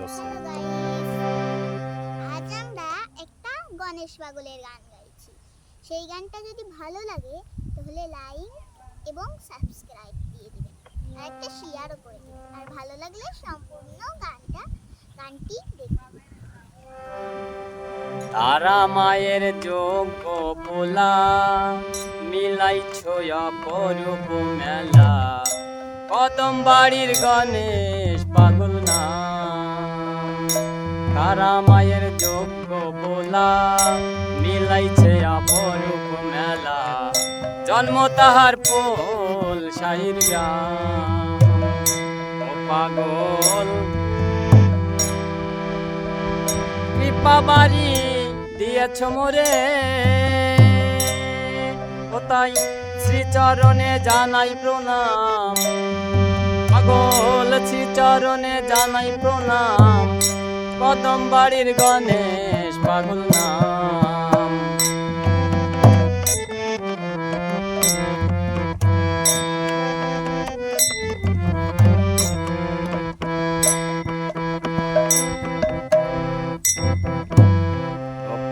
করতেছে। আজ আমরা একটা গণেশ পাগলের গান গাইছি। সেই গানটা যদি ভালো লাগে তাহলে লাইক এবং সাবস্ক্রাইব দিয়ে দিবেন আর একটা শেয়ারও করে দিবেন। আর ভালো লাগলে সম্পূর্ণ গানটি দেখবেন। তারা মায়ের যোগ্য বোলা মিলাইছ অপরূপ মেলা, কদম বাড়ির গণেশ পাগল না। তারা মায়ের যোগ্য বোলা মিলাইছে অপরূপ মেলা, জন্ম তাহার পোল শাহির ও পাগল কৃপা বাড়ি দিয়েছ মোরে, কোথায় শ্রীচরণে জানাই প্রণাম। পাগল শ্রীচরণে জানাই প্রণাম, কদম বাড়ির গণেশ পাগল নাম।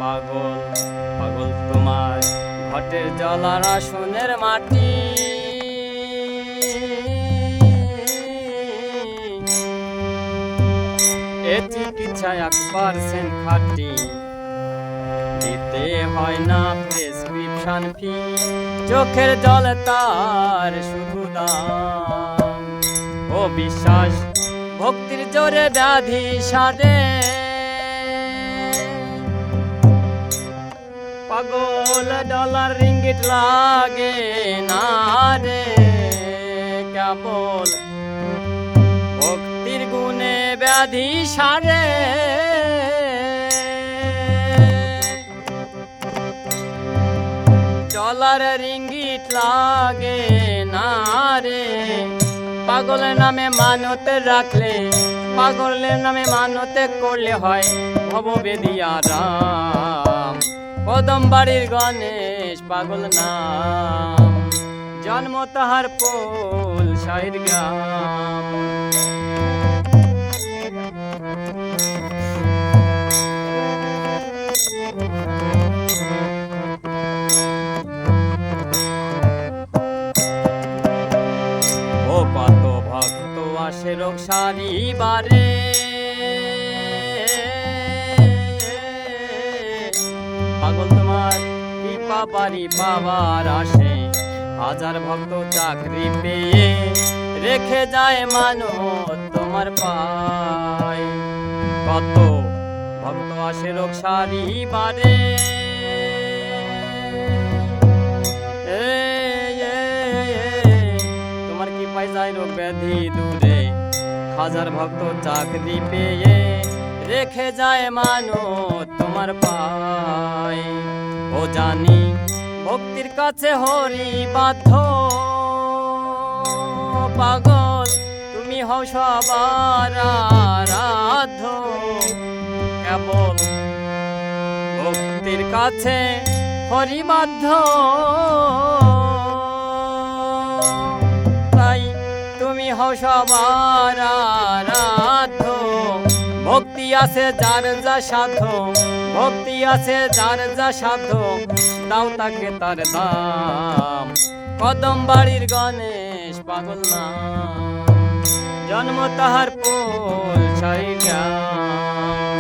পাগল পাগল তোমার ঘটের জলার আসনের মাটি, এ চিকিৎসা 1% খাটি, দিতে হয় না প্রেসক্রিপশন ফি, চোখের জল তার শুধু দাম। ও বিশ্বাস ভক্তির জোরে ব্যাধি সারে, পাগল ডলার রিঙ্গিট লাগে না রে, কেবল ভক্তির গুণে ব্যাধি সারে। ডলার রিঙ্গিট লাগে না রে, পাগলের নামে মানতে রাখলে, পাগলের নামে মানতে করলে হয় ভববেদিয়া রাম। কদম বাড়ির গণেশ পাগল নাম, জন্ম তাহার পোল শাহির গ্রাম। ও কত ভক্ত আসে রোগ সারিবারে, পাগল তোমার কৃপা বাড়ি পাবার আসে, হাজার ভক্ত চাকরি পেয়ে রেখে যায় মানত তোমার পায়। কত ভক্ত আসে রোগ সারিবারে, তোমার কৃপায় যায় রোগ ব্যাধি দূরে, হাজার ভক্ত চাকরি পেয়ে রেখে যায় মানত তোমার পায়। ও জানি ভক্তির কাছে হরি বাধ্য, পাগল তুমি হও সবার আরাধ্য, কেবল ভক্তির কাছে হরি বাধ্য। তাই তুমি হও সবার আরাধ্য, ভক্তি আছে যার যা সাধ্য, ভক্তি আছে যার যা সাধ্য, দাও তাকে তার দাম। কদম বাড়ির গণেশ পাগল নাম, জন্ম তাহার পোল শাহির গ্রাম।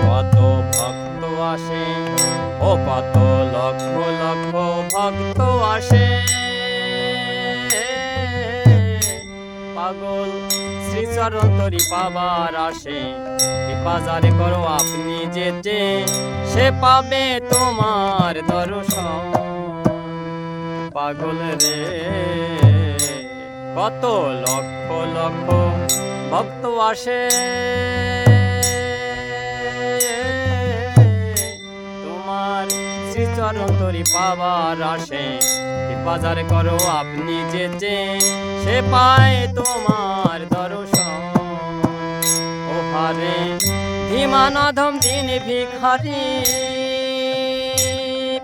কত ভক্ত আসে, ও কত লক্ষ লক্ষ ভক্ত আসে, পাগল শ্রীচরণ তরি পাবার আসে। বাজারে করো আপনি যেতে, সে পাবে তোমার দর্শন। পাগল রে কত লক্ষ লক্ষ ভক্ত আসে, তোমার শ্রীচরণ তরি পাবার আসে। বাজারে করো আপনি যেতে, সে পায় তোমার দর্শন। ও হারে ধীমান অধম দিন ভিখারি,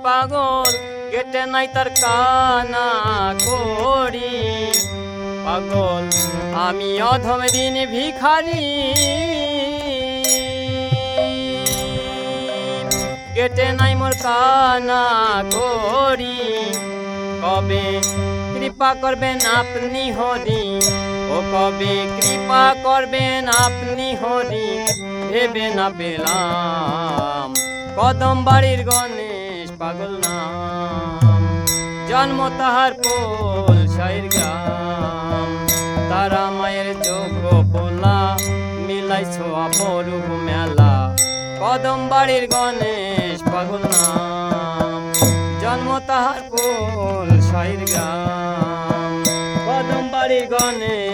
পাগল কেটে নাই তার কানা করি পাগল আমি অধম দিন ভিখারি কেটে নাই মোর কানা করি কবে কৃপা করবেন আপনি হরি ও কবে কৃপা করবেন আপনি হরি ভেবে না পেলাম কদম বাড়ির গণেশ পাগল নাম জন্ম তাহার পোল সাইর গ্রাম তারা মায়ের যোগ্য পোলা মিলাইছ অপরূপ মেলা কদম বাড়ির গণেশ পাগল নাম জন্ম তাহার পোল সাইর গ্রাম কদম বাড়ির গণেশ